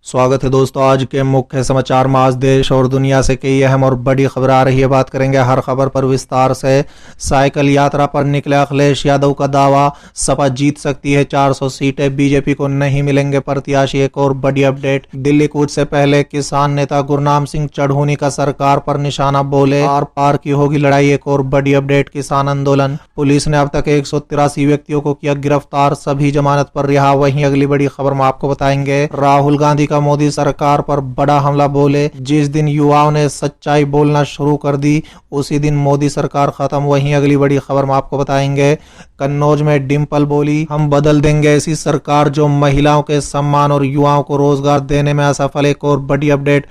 स्वागत है दोस्तों। आज के मुख्य समाचार में आज देश और दुनिया से कई अहम और बड़ी खबर आ रही है। बात करेंगे हर खबर पर विस्तार से। साइकिल यात्रा पर निकले अखिलेश यादव का दावा, सपा जीत सकती है 400 सीटें, बीजेपी को नहीं मिलेंगे प्रत्याशी। एक और बड़ी अपडेट, दिल्ली कूच से पहले किसान नेता गुरनाम सिंह चढ़ूनी का सरकार पर निशाना, बोले आर पार की होगी लड़ाई। एक और बड़ी अपडेट, किसान आंदोलन, पुलिस ने अब तक 183 व्यक्तियों को किया गिरफ्तार, सभी जमानत पर रिहा। वहीं अगली बड़ी खबर में आपको बताएंगे राहुल गांधी का मोदी सरकार पर बड़ा हमला, बोले जिस दिन युवाओं ने सच्चाई बोलना शुरू कर दी उसी दिन मोदी सरकार खत्म। वहीं अगली बड़ी खबर में आपको बताएंगे कन्नौज में डिम्पल बोली हम बदल देंगे ऐसी सरकार जो महिलाओं के सम्मान और युवाओं को रोजगार देने में असफल। एक और बड़ी अपडेट,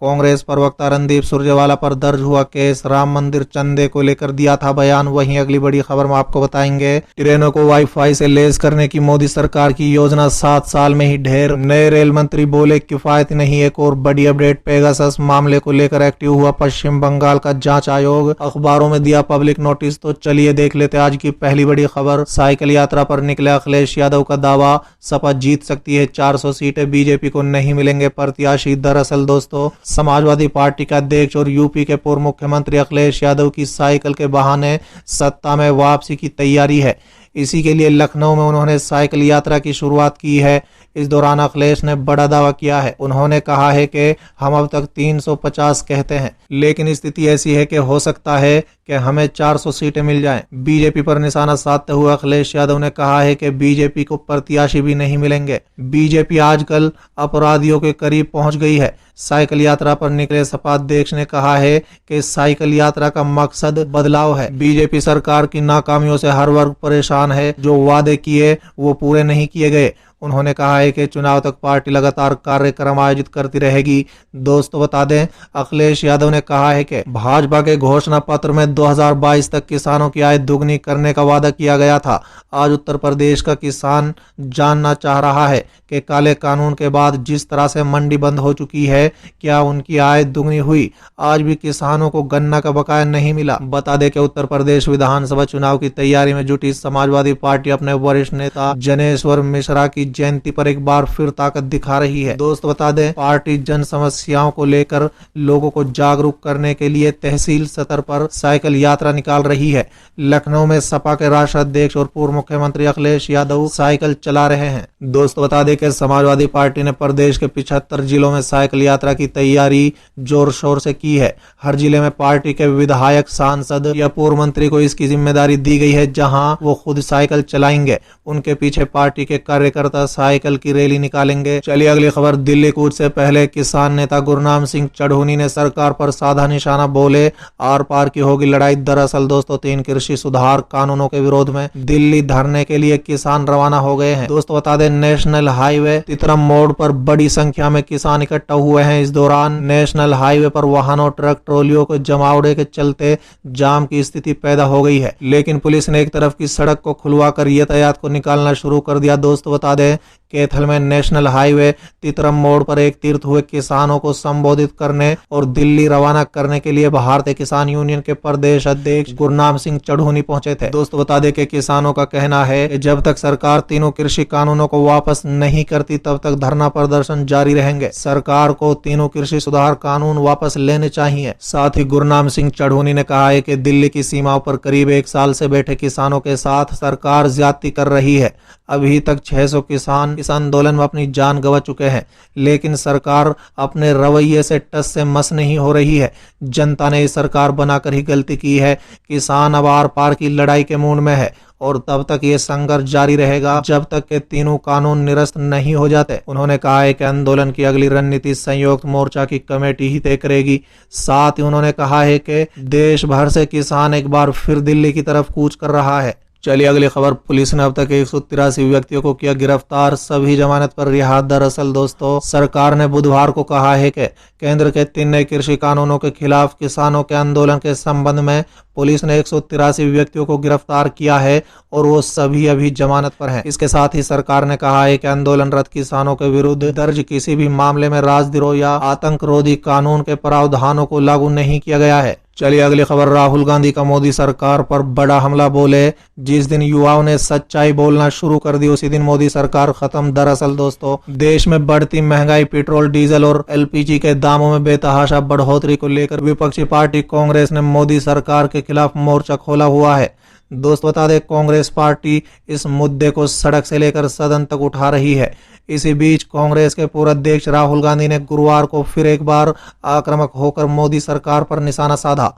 कांग्रेस प्रवक्ता रणदीप सुरजेवाला पर दर्ज हुआ केस, राम मंदिर चंदे को लेकर दिया था बयान। वहीं अगली बड़ी खबर में आपको बताएंगे ट्रेनों को वाईफाई से लैस करने की मोदी सरकार की योजना 7 साल में ही ढेर, नए रेल मंत्री बोले किफायती नहीं। एक और बड़ी अपडेट, पेगासस मामले को लेकर एक्टिव हुआ पश्चिम बंगाल का जांच आयोग, अखबारों में दिया पब्लिक नोटिस। तो चलिए देख लेते आज की पहली बड़ी खबर। साइकिल यात्रा पर निकले अखिलेश यादव का दावा, सपा जीत सकती है 400 सीटें, बीजेपी को नहीं मिलेंगे प्रत्याशी। दरअसल दोस्तों, समाजवादी पार्टी का अध्यक्ष और यूपी के पूर्व मुख्यमंत्री अखिलेश यादव की साइकिल के बहाने सत्ता में वापसी की तैयारी है। इसी के लिए लखनऊ में उन्होंने साइकिल यात्रा की शुरुआत की है। इस दौरान अखिलेश ने बड़ा दावा किया है। उन्होंने कहा है कि हम अब तक 350 कहते हैं, लेकिन स्थिति ऐसी है कि हो सकता है कि हमें 400 सीटें मिल जाएं। बीजेपी पर निशाना साधते हुए अखिलेश यादव ने कहा है कि बीजेपी को प्रत्याशी भी नहीं मिलेंगे। बीजेपी आजकल अपराधियों के करीब पहुंच गई है। साइकिल यात्रा पर निकले सपा अध्यक्ष ने कहा है कि साइकिल यात्रा का मकसद बदलाव है। बीजेपी सरकार की नाकामियों से हर वर्ग परेशान है, जो वादे किए वो पूरे नहीं किए गए। उन्होंने कहा है कि चुनाव तक पार्टी लगातार कार्यक्रम आयोजित करती रहेगी। दोस्तों बता दें, अखिलेश यादव ने कहा है कि भाजपा के घोषणा पत्र में 2022 तक किसानों की आय दुगनी करने का वादा किया गया था। आज उत्तर प्रदेश का किसान जानना चाह रहा है कि काले कानून के बाद जिस तरह से मंडी बंद हो चुकी है, क्या उनकी आय दुगनी हुई? आज भी किसानों को गन्ना का बकाया नहीं मिला। बता दें कि उत्तर प्रदेश विधानसभा चुनाव की तैयारी में जुटी समाजवादी पार्टी अपने वरिष्ठ नेता जनेश्वर मिश्रा की जयंती पर एक बार फिर ताकत दिखा रही है। दोस्त बता दें, पार्टी जन समस्याओं को लेकर लोगों को जागरूक करने के लिए तहसील स्तर पर साइकिल यात्रा निकाल रही है। लखनऊ में सपा के राष्ट्रीय अध्यक्ष और पूर्व मुख्यमंत्री अखिलेश यादव साइकिल चला रहे हैं। दोस्त बता दें कि समाजवादी पार्टी ने प्रदेश के 75 जिलों में साइकिल यात्रा की तैयारी जोर शोर से की है। हर जिले में पार्टी के विधायक, सांसद या पूर्व मंत्री को इसकी जिम्मेदारी दी गई है, जहां वो खुद साइकिल चलाएंगे। उनके पीछे पार्टी के कार्यकर्ता साइकिल की रैली निकालेंगे। चलिए अगली खबर, दिल्ली कूच से पहले किसान नेता गुरनाम सिंह चढ़ूनी ने सरकार पर साधा निशाना, बोले आर पार की होगी लड़ाई। दरअसल दोस्तों, 3 कृषि सुधार कानूनों के विरोध में दिल्ली धरने के लिए किसान रवाना हो गए हैं। दोस्तों बता दें, नेशनल हाईवे तितरम मोड़ पर बड़ी संख्या में किसान इकट्ठा हुए हैं। इस दौरान नेशनल हाईवे पर वाहनों, ट्रक, ट्रॉलियों के जमावड़े के चलते जाम की स्थिति पैदा हो गई है, लेकिन पुलिस ने एक तरफ की सड़क को खुलवाकर यातायात को निकालना शुरू कर दिया। दोस्तों बता दें, कैथल में नेशनल हाईवे तितरम मोड़ पर एक तीर्थ हुए किसानों को संबोधित करने और दिल्ली रवाना करने के लिए भारतीय किसान यूनियन के प्रदेश अध्यक्ष गुरनाम सिंह चढ़ूनी पहुंचे थे। दोस्तों बता दें कि किसानों का कहना है कि जब तक सरकार तीनों कृषि कानूनों को वापस नहीं करती तब तक धरना प्रदर्शन जारी रहेंगे। सरकार को तीनों कृषि सुधार कानून वापस लेने चाहिए। साथ ही गुरनाम सिंह चढ़ूनी ने कहा है कि दिल्ली की सीमाओं पर करीब 1 साल से बैठे किसानों के साथ सरकार ज्यादती कर रही है। अभी तक 600 किसान इस आंदोलन में अपनी जान गंवा चुके हैं, लेकिन सरकार अपने रवैये से टस से मस नहीं हो रही है। जनता ने सरकार बनाकर ही गलती की है। किसान अब आर पार की लड़ाई के मूड में है और तब तक ये संघर्ष जारी रहेगा जब तक के तीनों कानून निरस्त नहीं हो जाते। उन्होंने कहा है कि आंदोलन की अगली रणनीति संयुक्त मोर्चा की कमेटी ही तय करेगी। साथ ही उन्होंने कहा है कि देश भर से किसान एक बार फिर दिल्ली की तरफ कूच कर रहा है। चलिए अगली खबर, पुलिस ने अब तक 183 व्यक्तियों को किया गिरफ्तार, सभी जमानत पर रिहा। दरअसल दोस्तों, सरकार ने बुधवार को कहा है कि केंद्र के 3 नए कृषि कानूनों के खिलाफ किसानों के आंदोलन के संबंध में पुलिस ने 183 व्यक्तियों को गिरफ्तार किया है और वो सभी अभी जमानत पर हैं। इसके साथ ही सरकार ने कहा है कि आंदोलनरत किसानों के विरुद्ध दर्ज किसी भी मामले में राजद्रोह या आतंकरोधी कानून के प्रावधानों को लागू नहीं किया गया है। चलिए अगली खबर, राहुल गांधी का मोदी सरकार पर बड़ा हमला, बोले जिस दिन युवाओं ने सच्चाई बोलना शुरू कर दी उसी दिन मोदी सरकार खत्म। दरअसल दोस्तों, देश में बढ़ती महंगाई, पेट्रोल डीजल और एलपीजी के दामों में बेतहाशा बढ़ोतरी को लेकर विपक्षी पार्टी कांग्रेस ने मोदी सरकार के खिलाफ मोर्चा खोला हुआ है। दोस्त बता दें, कांग्रेस पार्टी इस मुद्दे को सड़क से लेकर सदन तक उठा रही है। इसी बीच कांग्रेस के पूर्व अध्यक्ष राहुल गांधी ने गुरुवार को फिर एक बार आक्रामक होकर मोदी सरकार पर निशाना साधा।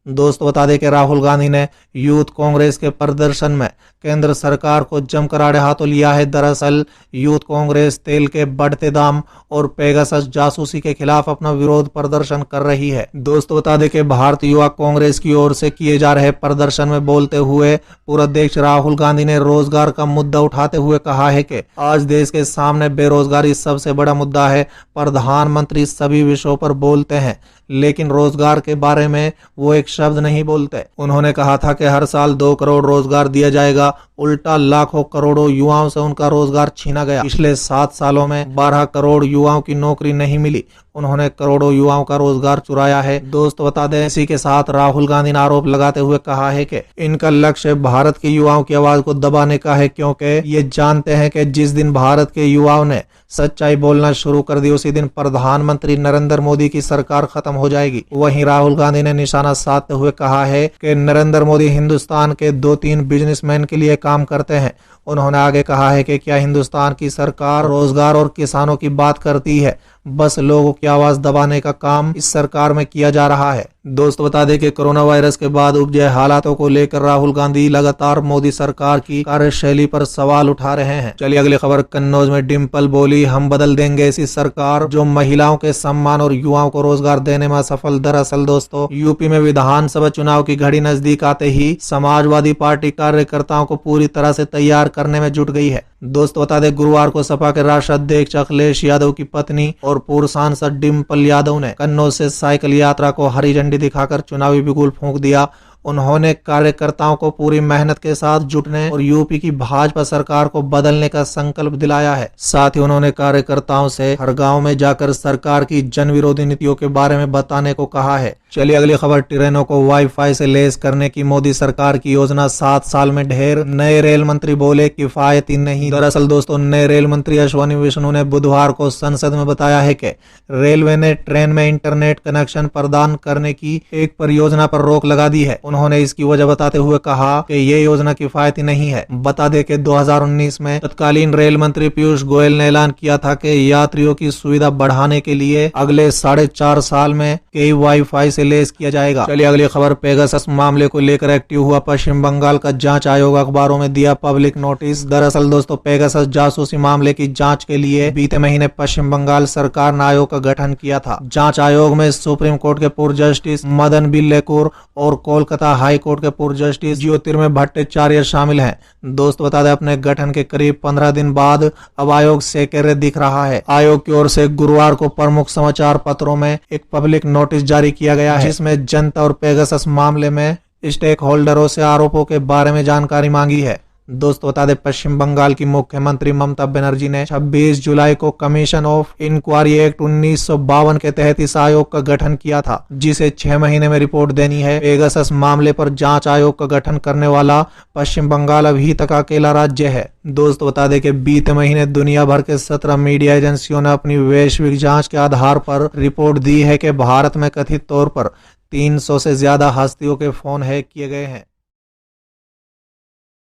दोस्तों बता दें कि राहुल गांधी ने यूथ कांग्रेस के प्रदर्शन में केंद्र सरकार को जमकर आड़े हाथों लिया है। दरअसल यूथ कांग्रेस तेल के बढ़ते दाम और पेगासस जासूसी के खिलाफ अपना विरोध प्रदर्शन कर रही है। दोस्तों बता दें कि भारतीय युवा कांग्रेस की ओर से किए जा रहे प्रदर्शन में बोलते हुए पूर्व अध्यक्ष राहुल गांधी ने रोजगार का मुद्दा उठाते हुए कहा है कि आज देश के सामने बेरोजगारी सबसे बड़ा मुद्दा है। प्रधानमंत्री सभी विषयों पर बोलते हैं लेकिन रोजगार के बारे में वो एक शब्द नहीं बोलते। उन्होंने कहा था कि हर साल 2 करोड़ रोजगार दिया जाएगा, उल्टा लाखों करोड़ों युवाओं से उनका रोजगार छीना गया। पिछले 7 सालों में 12 करोड़ युवाओं की नौकरी नहीं मिली। उन्होंने करोड़ों युवाओं का रोजगार चुराया है। दोस्त बता दें, इसी के साथ राहुल गांधी ने आरोप लगाते हुए कहा है कि इनका लक्ष्य भारत के युवाओं की आवाज को दबाने का है, क्योंकि ये जानते हैं कि जिस दिन भारत के युवाओं ने सच्चाई बोलना शुरू कर दी उसी दिन प्रधानमंत्री नरेंद्र मोदी की सरकार खत्म हो जाएगी। वहीं राहुल गांधी ने निशाना साधते हुए कहा है कि नरेंद्र मोदी हिंदुस्तान के 2-3 बिजनेसमैन के लिए काम करते हैं। उन्होंने आगे कहा है कि क्या हिंदुस्तान की सरकार रोजगार और किसानों की बात करती है? बस लोगों की आवाज दबाने का काम इस सरकार में किया जा रहा है। दोस्त बता दें कि कोरोना वायरस के बाद उपजे हालातों को लेकर राहुल गांधी लगातार मोदी सरकार की कार्यशैली पर सवाल उठा रहे हैं। चलिए अगली खबर, कन्नौज में डिम्पल बोली हम बदल देंगे ऐसी सरकार जो महिलाओं के सम्मान और युवाओं को रोजगार देने में असफल। दरअसल दोस्तों, यूपी में विधानसभा चुनाव की घड़ी नजदीक आते ही समाजवादी पार्टी कार्यकर्ताओं को पूरी तरह से तैयार करने में जुट गई है। दोस्त बता दें, गुरुवार को सपा के राष्ट्रीय अध्यक्ष अखिलेश यादव की पत्नी और पूर्व सांसद डिम्पल यादव ने कन्नौज से साइकिल यात्रा को हरी झंडी दिखाकर चुनावी बिगुल फूंक दिया। उन्होंने कार्यकर्ताओं को पूरी मेहनत के साथ जुटने और यूपी की भाजपा सरकार को बदलने का संकल्प दिलाया है। साथ ही उन्होंने कार्यकर्ताओं से हर गांव में जाकर सरकार की जन विरोधी नीतियों के बारे में बताने को कहा है। चलिए अगली खबर, ट्रेनों को वाईफाई से लैस करने की मोदी सरकार की योजना 7 साल में ढेर, नए रेल मंत्री बोले किफायती नहीं। दरअसल दोस्तों, नए रेल मंत्री अश्विनी वैष्णव ने बुधवार को संसद में बताया है कि रेलवे ने ट्रेन में इंटरनेट कनेक्शन प्रदान करने की एक परियोजना पर रोक लगा दी है। उन्होंने इसकी वजह बताते हुए कहा कि ये योजना किफायती नहीं है। बता दें कि 2019 में तत्कालीन रेल मंत्री पीयूष गोयल ने ऐलान किया था कि यात्रियों की सुविधा बढ़ाने के लिए अगले 4.5 साल में कई वाईफाई से लेस किया जाएगा। चलिए अगली खबर, पेगासस मामले को लेकर एक्टिव हुआ पश्चिम बंगाल का जांच आयोग, अखबारों में दिया पब्लिक नोटिस। दरअसल दोस्तों, पेगासस जासूसी मामले की जांच के लिए बीते महीने पश्चिम बंगाल सरकार ने आयोग का गठन किया था। जांच आयोग में सुप्रीम कोर्ट के पूर्व जस्टिस मदन बी लोकुर और कोलकाता हाई कोर्ट के पूर्व जस्टिस ज्योतिर्मय भट्टाचार्य शामिल हैं। दोस्त बता दें, अपने गठन के करीब 15 दिन बाद अब आयोग सेकेरे दिख रहा है। आयोग की ओर से गुरुवार को प्रमुख समाचार पत्रों में एक पब्लिक नोटिस जारी किया गया है, जिसमें जनता और पेगासस मामले में स्टेक होल्डरों से आरोपों के बारे में जानकारी मांगी है। दोस्तों बता दें, पश्चिम बंगाल की मुख्यमंत्री ममता बनर्जी ने 26 जुलाई को कमीशन ऑफ इंक्वायरी एक्ट 1952 के तहत इस आयोग का गठन किया था, जिसे 6 महीने में रिपोर्ट देनी है। पेगासस मामले पर जांच आयोग का गठन करने वाला पश्चिम बंगाल अभी तक अकेला राज्य है। दोस्तों बता दें कि बीते महीने दुनिया भर के 17 मीडिया एजेंसियों ने अपनी वैश्विक जांच के आधार पर रिपोर्ट दी है कि भारत में कथित तौर पर 300 से ज्यादा हस्तियों के फोन हैक किए गए हैं।